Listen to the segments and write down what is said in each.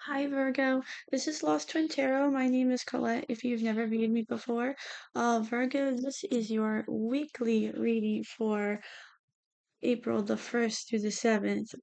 Hi Virgo, this is Lost Twin Tarot. My name is Colette. If you've never viewed me before, Virgo, this is your weekly reading for April the 1st through the 7th.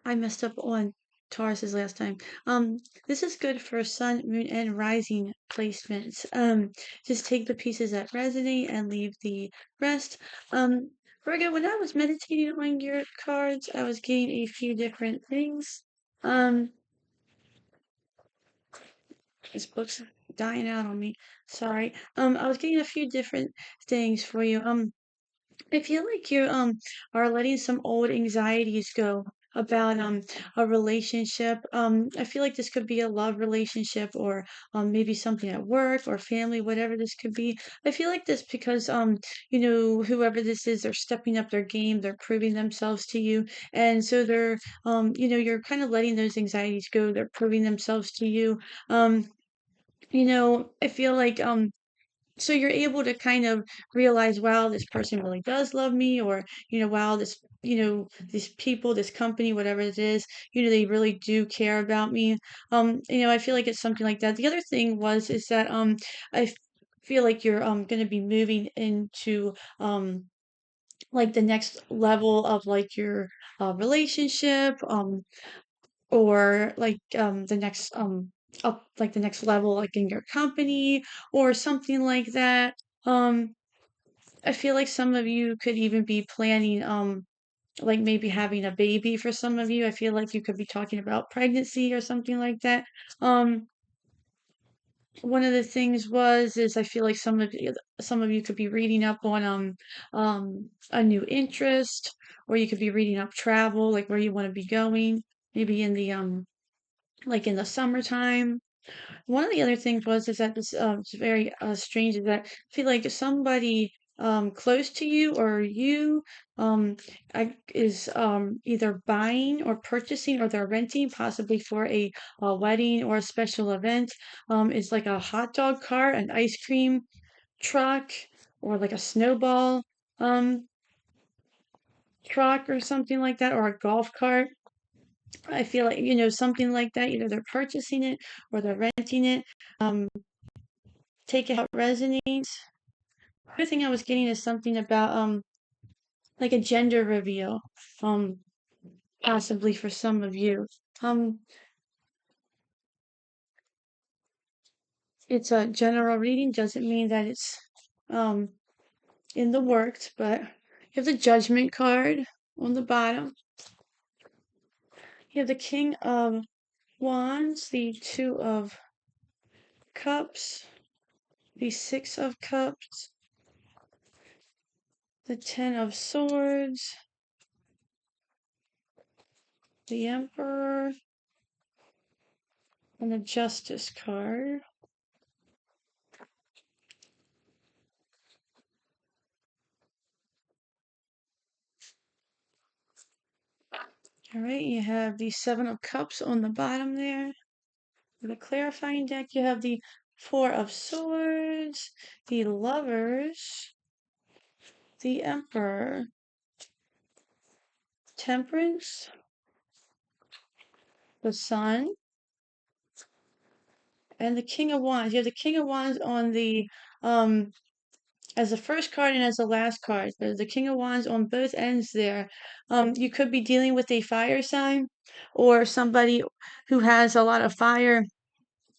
I messed up on Taurus's last time. This is good for Sun, Moon, and Rising placements. Just take the pieces that resonate and leave the rest. Virgo, when I was meditating on your cards, I was getting a few different things. Um, This book's dying out on me. Sorry. I was getting a few different things for you. I feel like you are letting some old anxieties go about a relationship. I feel like this could be a love relationship or maybe something at work or family, whatever this could be. I feel like this because whoever this is, they're stepping up their game, they're proving themselves to you. And so they're you're kind of letting those anxieties go. They're proving themselves to you. Um I feel like so you're able to kind of realize, wow, this person really does love me, or wow, these people, this company, whatever it is, they really do care about me. I feel like it's something like that. The other thing is that I f- feel like you're gonna be moving into like the next level of like your relationship. Or like the next up like the next level like in your company or something like that. um I feel like some of you could even be planning like maybe having a baby. For some of you, I feel like you could be talking about pregnancy or something like that. um One of the things is I feel like some of you could be reading up on a new interest, or you could be reading up travel, like where you want to be going, maybe in the like in the summertime. One of the other things is that this it's very strange is that I feel like somebody close to you or you is either buying or purchasing, or they're renting possibly for a wedding or a special event. It's like a hot dog cart, an ice cream truck, or like a snowball um truck or something like that, or a golf cart. I feel like, something like that. Either they're purchasing it or they're renting it. Um, Take it how it resonates. Other thing I was getting is something about like a gender reveal, um, possibly for some of you. Um, it's a general reading, doesn't mean that it's um in the works, but you have the Judgment card on the bottom. You have the King of Wands, the Two of Cups, the Six of Cups, the Ten of Swords, the Emperor, and the Justice card. All right, you have the Seven of Cups on the bottom there. For the clarifying deck, you have the Four of Swords, the Lovers, the Emperor, Temperance, the Sun, and the King of Wands. You have the King of Wands on the um as the first card and as the last card. There's the King of Wands on both ends there. You could be dealing with a fire sign or somebody who has a lot of fire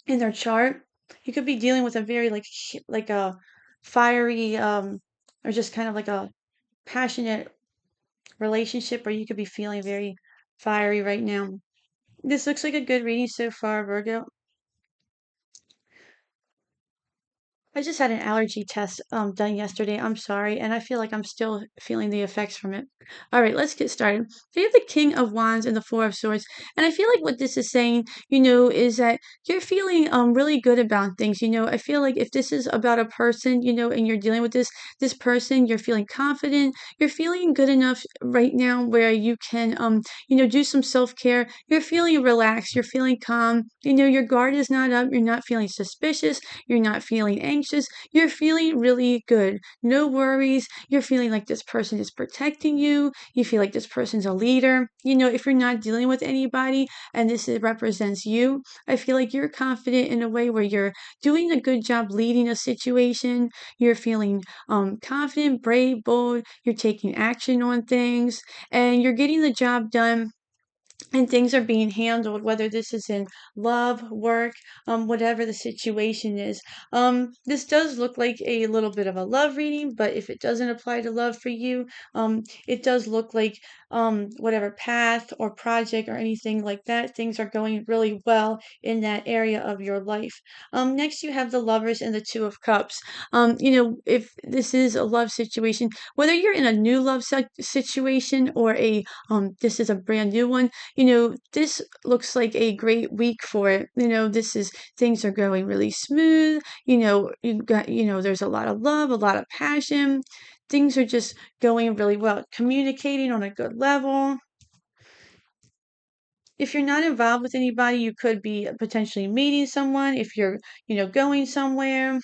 in their chart. You could be dealing with a very like a fiery or just kind of like a passionate relationship, or you could be feeling very fiery right now. This looks like a good reading so far, Virgo. I just had an allergy test done yesterday. I'm sorry, and I feel like I'm still feeling the effects from it. All right, let's get started. So you have the King of Wands and the Four of Swords, and I feel like what this is saying, is that you're feeling really good about things. I feel like if this is about a person, and you're dealing with this person, you're feeling confident. You're feeling good enough right now where you can do some self-care. You're feeling relaxed. You're feeling calm. Your guard is not up. You're not feeling suspicious. You're not feeling anxious. anxious, you're feeling really good. No worries. You're feeling like this person is protecting you. You feel like this person's a leader. If you're not dealing with anybody and represents you, I feel like you're confident in a way where you're doing a good job leading a situation. You're feeling confident, brave, bold. You're taking action on things and you're getting the job done and things are being handled, whether this is in love, work, whatever the situation is. This does look like a little bit of a love reading, but if it doesn't apply to love for you, it does look like whatever path or project or anything like that, things are going really well in that area of your life. Next, you have the lovers and the two of cups. If this is a love situation, whether you're in a new love situation or this is a brand new one, this looks like a great week for it. Things are going really smooth. There's a lot of love, a lot of passion. Things are just going really well. Communicating on a good level. If you're not involved with anybody, you could be potentially meeting someone if you're, going somewhere.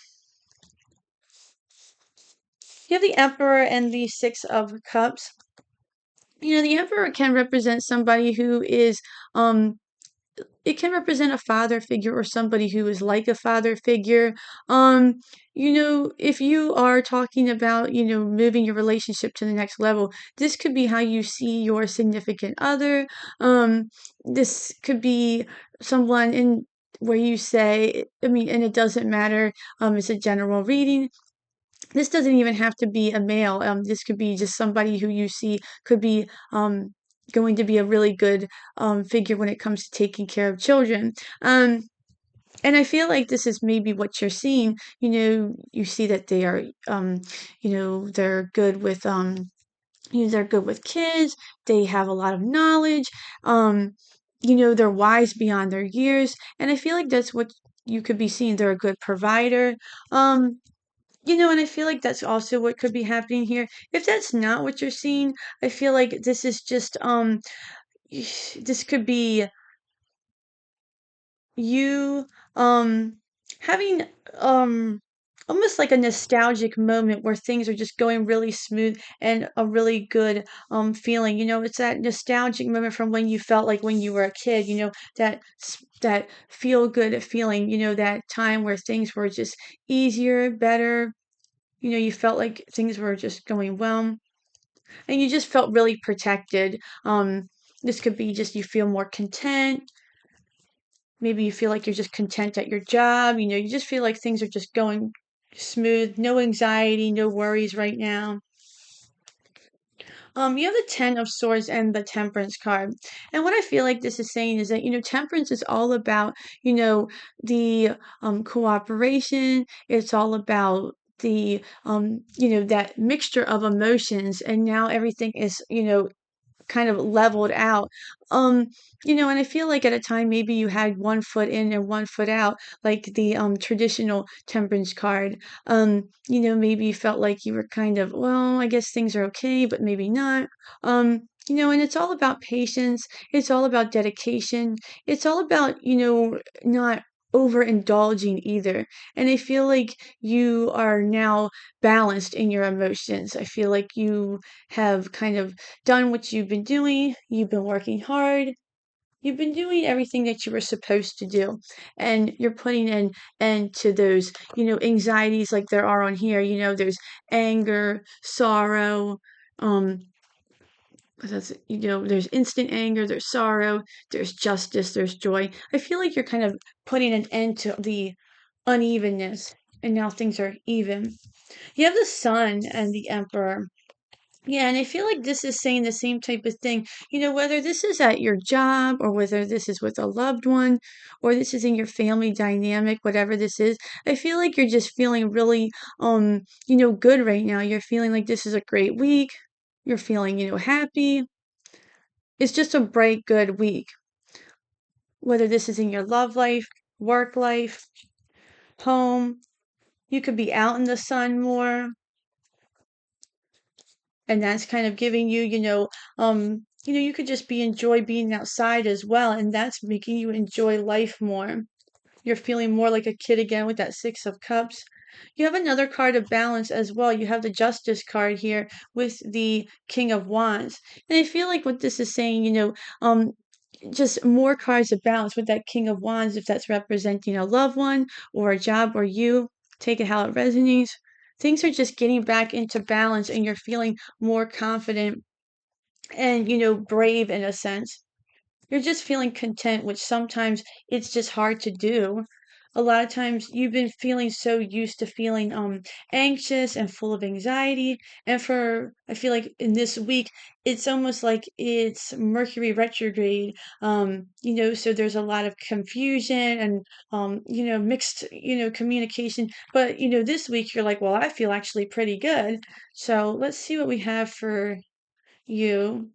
You have the Emperor and the Six of Cups. The Emperor can represent somebody who is it can represent a father figure or somebody who is like a father figure. If you are talking about, moving your relationship to the next level, this could be how you see your significant other. This could be someone in where you say, I mean, and it doesn't matter, it's a general reading. This doesn't even have to be a male. This could be just somebody who you see could be going to be a really good figure when it comes to taking care of children. And I feel like this is maybe what you're seeing. You see that they are, they're good with, they're good with kids. They have a lot of knowledge. They're wise beyond their years. And I feel like that's what you could be seeing. They're a good provider. And I feel like that's also what could be happening here. If that's not what you're seeing, I feel like this is just this could be you having almost like a nostalgic moment where things are just going really smooth and a really good feeling. It's that nostalgic moment from when you felt like when you were a kid, that feel good feeling, that time where things were just easier, better. You felt like things were just going well, and you just felt really protected. This could be just you feel more content. Maybe you feel like you're just content at your job. You just feel like things are just going smooth, no anxiety, no worries right now. You have the Ten of Swords and the Temperance card. And what I feel like this is saying is that, Temperance is all about, the cooperation. It's all about that mixture of emotions. And now everything is, kind of leveled out. Um, and I feel like at a time maybe you had one foot in and one foot out, like the traditional temperance card. Maybe you felt like you were kind of, well, I guess things are okay, but maybe not. And it's all about patience, it's all about dedication, it's all about, not overindulging either. And I feel like you are now balanced in your emotions. I feel like you have kind of done what you've been doing, you've been working hard, you've been doing everything that you were supposed to do, and you're putting an end to those, anxieties like there are on here. There's anger, sorrow, um, there's instant anger, there's sorrow, there's justice, there's joy. I feel like you're kind of putting an end to the unevenness, and now things are even. You have the Sun and the Emperor. Yeah, and I feel like this is saying the same type of thing. Whether this is at your job or whether this is with a loved one or this is in your family dynamic, whatever this is, I feel like you're just feeling really, good right now. You're feeling like this is a great week. You're feeling, happy. It's just a bright, good week. Whether this is in your love life, work life, home, you could be out in the sun more, and that's kind of giving you, you could just be enjoy being outside as well, and that's making you enjoy life more. You're feeling more like a kid again with that Six of Cups. You have another card of balance as well. You have the Justice card here with the King of Wands. And I feel like what this is saying, just more cards of balance with that King of Wands, if that's representing a loved one or a job or you, take it how it resonates. Things are just getting back into balance and you're feeling more confident and, brave in a sense. You're just feeling content, which sometimes it's just hard to do. A lot of times you've been feeling so used to feeling anxious and full of anxiety. And for I feel like in this week it's almost like it's Mercury retrograde. So there's a lot of confusion and mixed, communication. But this week you're like, well, I feel actually pretty good. So let's see what we have for you.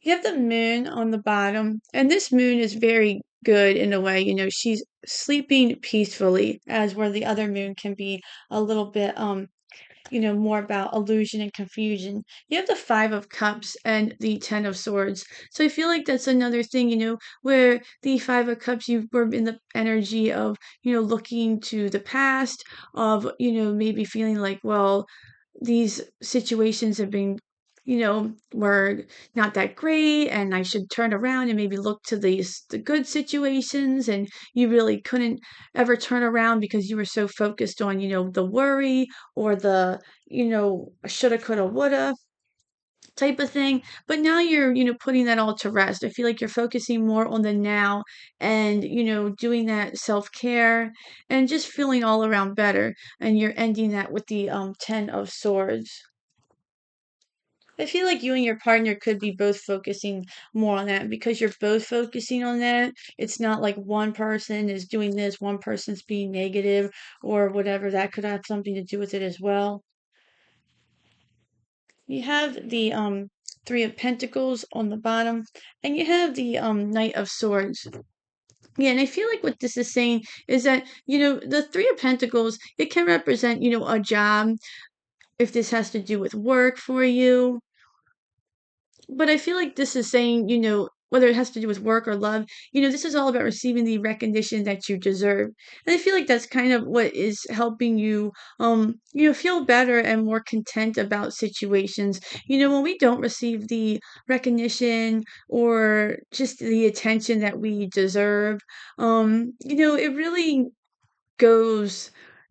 You have the moon on the bottom, and this moon is very good in a way. She's sleeping peacefully, as where the other moon can be a little bit, more about illusion and confusion. You have the Five of Cups and the Ten of Swords. So I feel like that's another thing, where the Five of Cups, you were in the energy of, looking to the past, of, maybe feeling like, well, these situations have been were not that great and I should turn around and maybe look to the good situations, and you really couldn't ever turn around because you were so focused on the worry or the shoulda coulda woulda type of thing. But now you're putting that all to rest. I feel like you're focusing more on the now and doing that self-care and just feeling all around better, and you're ending that with the 10 of swords. I feel like you and your partner could be both focusing more on that because you're both focusing on that. It's not like one person is doing this, one person's being negative or whatever. That could have something to do with it as well. You have the Three of Pentacles on the bottom, and you have the Knight of Swords. Yeah, and I feel like what this is saying is that, the Three of Pentacles, it can represent, a job, if this has to do with work for you. But I feel like this is saying, whether it has to do with work or love, this is all about receiving the recognition that you deserve. And I feel like that's kind of what is helping you, feel better and more content about situations. When we don't receive the recognition or just the attention that we deserve, it really goes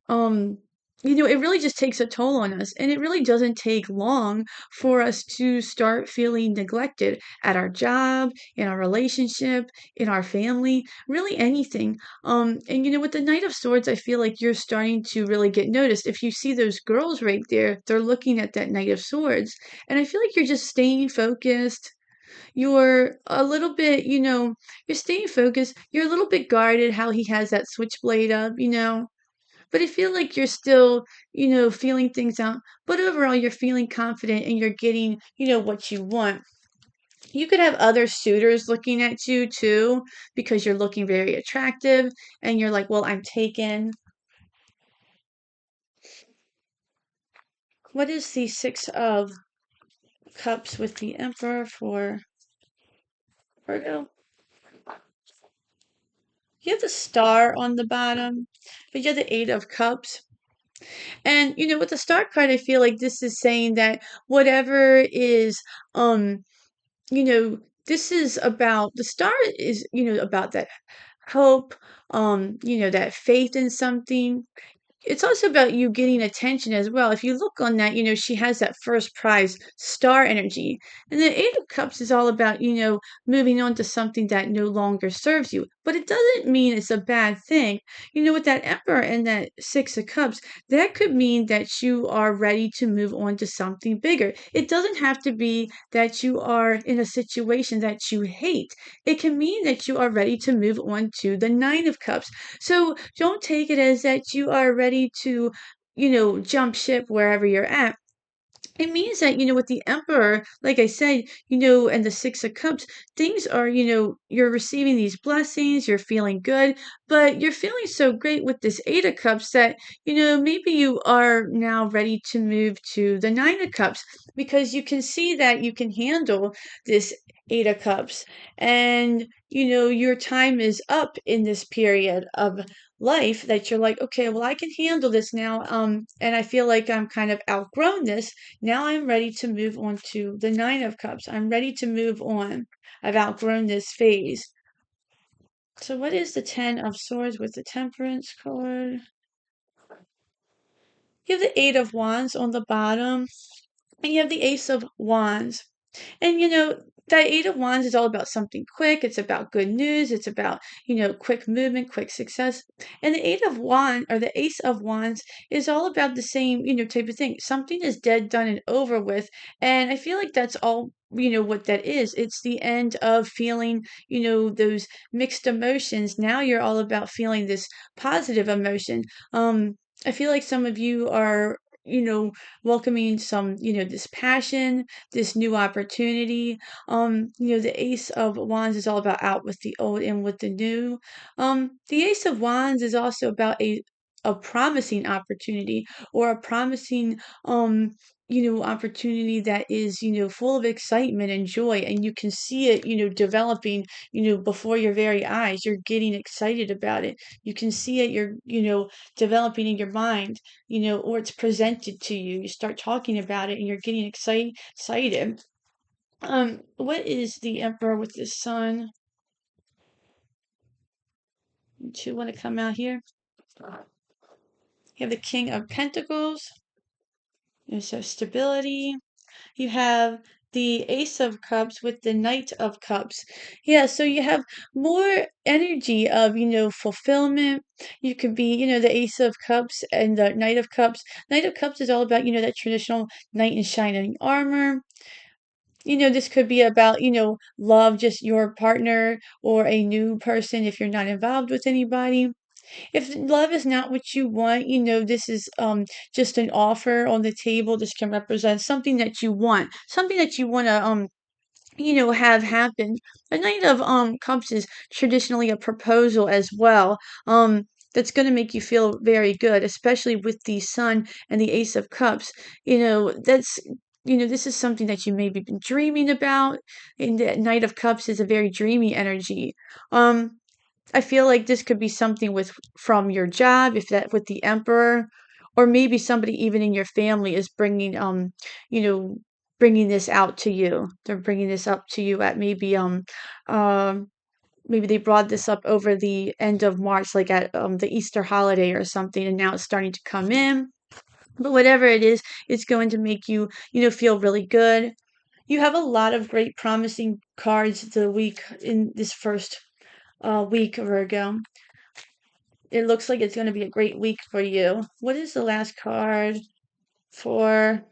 um it really just takes a toll on us, and it really doesn't take long for us to start feeling neglected at our job, in our relationship, in our family, really anything. And with the Knight of Swords, I feel like you're starting to really get noticed. If you see those girls right there, they're looking at that Knight of Swords, and I feel like you're just staying focused. You're a little bit, you're staying focused. You're a little bit guarded how he has that switchblade up, but I feel like you're still, feeling things out. But overall, you're feeling confident and you're getting, what you want. You could have other suitors looking at you too because you're looking very attractive and you're like, well, I'm taken. What is the Six of Cups with the Emperor for Virgo? You have the Star on the bottom, but you have the Eight of Cups. And with the Star card, I feel like this is saying that whatever is you know, this is about the star is, about that hope, that faith in something. It's also about you getting attention as well. If you look on that, she has that first prize star energy. And the Eight of Cups is all about, moving on to something that no longer serves you. But it doesn't mean it's a bad thing. With that Emperor and that Six of Cups, that could mean that you are ready to move on to something bigger. It doesn't have to be that you are in a situation that you hate. It can mean that you are ready to move on to the Nine of Cups. So don't take it as that you are ready to, jump ship wherever you're at. It means that, with the Emperor, like I said, and the Six of Cups, things are, you're receiving these blessings, you're feeling good, but you're feeling so great with this Eight of Cups that, maybe you are now ready to move to the Nine of Cups because you can see that you can handle this Eight of Cups. And, your time is up in this period of life that you're like, okay, well, I can handle this now. And I feel like I'm kind of outgrown this. Now I'm ready to move on to the Nine of Cups. I'm ready to move on. I've outgrown this phase. So what is the Ten of Swords with the Temperance card? You have the Eight of Wands on the bottom, and you have the Ace of Wands. And that Eight of Wands is all about something quick. It's about good news. It's about, quick movement, quick success. And the Eight of Wands or the Ace of Wands is all about the same, type of thing. Something is dead, done, and over with. And I feel like that's all, what that is. It's the end of feeling, those mixed emotions. Now you're all about feeling this positive emotion. I feel like some of you are, welcoming some, this passion, this new opportunity. The Ace of Wands is all about out with the old and with the new. The Ace of Wands is also about a promising opportunity or a promising opportunity that is, full of excitement and joy, and you can see it, developing, before your very eyes. You're getting excited about it. You can see it, you're, developing in your mind, or it's presented to you. You start talking about it and you're getting excited. What is the Emperor with the Sun? Do you want to come out here? You have the King of Pentacles. So stability. You have the Ace of Cups with the Knight of Cups. Yeah, so you have more energy of, fulfillment. You could be, the Ace of Cups and the Knight of Cups. Knight of Cups is all about, that traditional knight in shining armor. This could be about, love, just your partner or a new person if you're not involved with anybody. If love is not what you want, this is just an offer on the table. This can represent something that you want, something that you want to have happen. A Knight of Cups is traditionally a proposal as well. That's going to make you feel very good, especially with the Sun and the Ace of Cups. That's this is something that you maybe been dreaming about. And the Knight of Cups is a very dreamy energy. Um, I feel like this could be something from your job, if that with the Emperor, or maybe somebody even in your family is bringing you know bringing this out to you. They're bringing this up to you at um maybe they brought this up over the end of March, like at the Easter holiday or something, and now it's starting to come in. But whatever it is, it's going to make you feel really good. You have a lot of great promising cards the week in this first week, Virgo. It looks like it's going to be a great week for you. What is the last card for?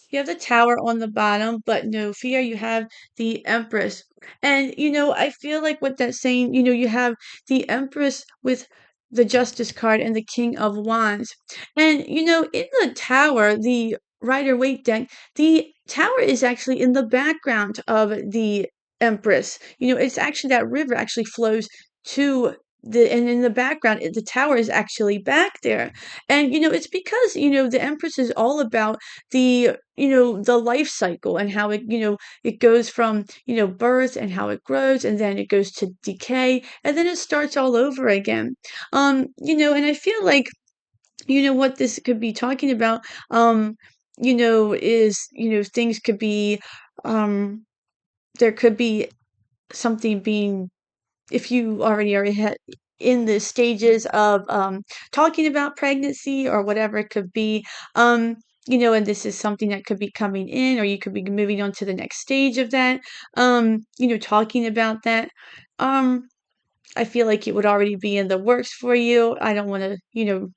You have the Tower on the bottom, but no fear, you have the Empress. And, I feel like what that's saying, you have the Empress with the Justice card and the King of Wands. And, in the Tower, the Rider Waite deck, the Tower is actually in the background of the Empress. It's actually that river actually flows to and in the background, the tower is actually back there. And, it's because, the Empress is all about the life cycle and how it goes from, birth and how it grows, and then it goes to decay, and then it starts all over again. And I feel like, what this could be talking about, is, things could be, um, there could be something being, if you already are in the stages of talking about pregnancy or whatever it could be, and this is something that could be coming in, or you could be moving on to the next stage of that, talking about that. Um, I feel like it would already be in the works for you. I don't want to,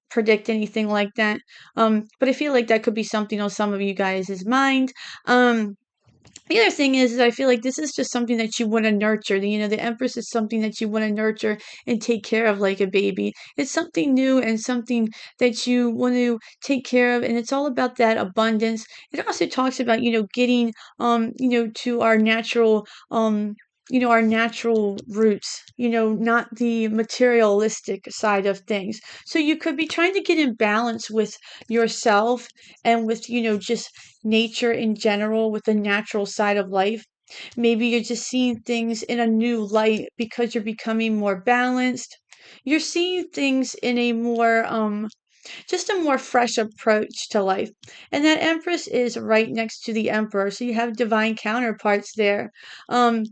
predict anything like that. But I feel like that could be something on some of you guys' mind. The other thing is I feel like this is just something that you want to nurture. The Empress is something that you want to nurture and take care of like a baby. It's something new and something that you want to take care of, and it's all about that abundance. It also talks about, getting, to our natural our natural roots, not the materialistic side of things. So you could be trying to get in balance with yourself and with, just nature in general, with the natural side of life. Maybe you're just seeing things in a new light because you're becoming more balanced. You're seeing things in a more just a more fresh approach to life. And that Empress is right next to the Emperor, so you have divine counterparts there. Um,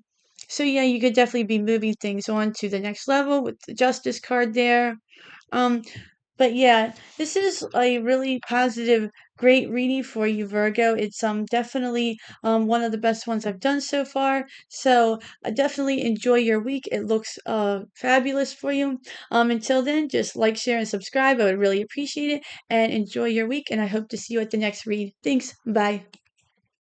so yeah, you could definitely be moving things on to the next level with the Justice card there. Um, but yeah, this is a really positive, great reading for you, Virgo. It's definitely one of the best ones I've done so far. So definitely enjoy your week. It looks fabulous for you. Until then, just like, share, and subscribe. I would really appreciate it. And enjoy your week. And I hope to see you at the next read. Thanks. Bye.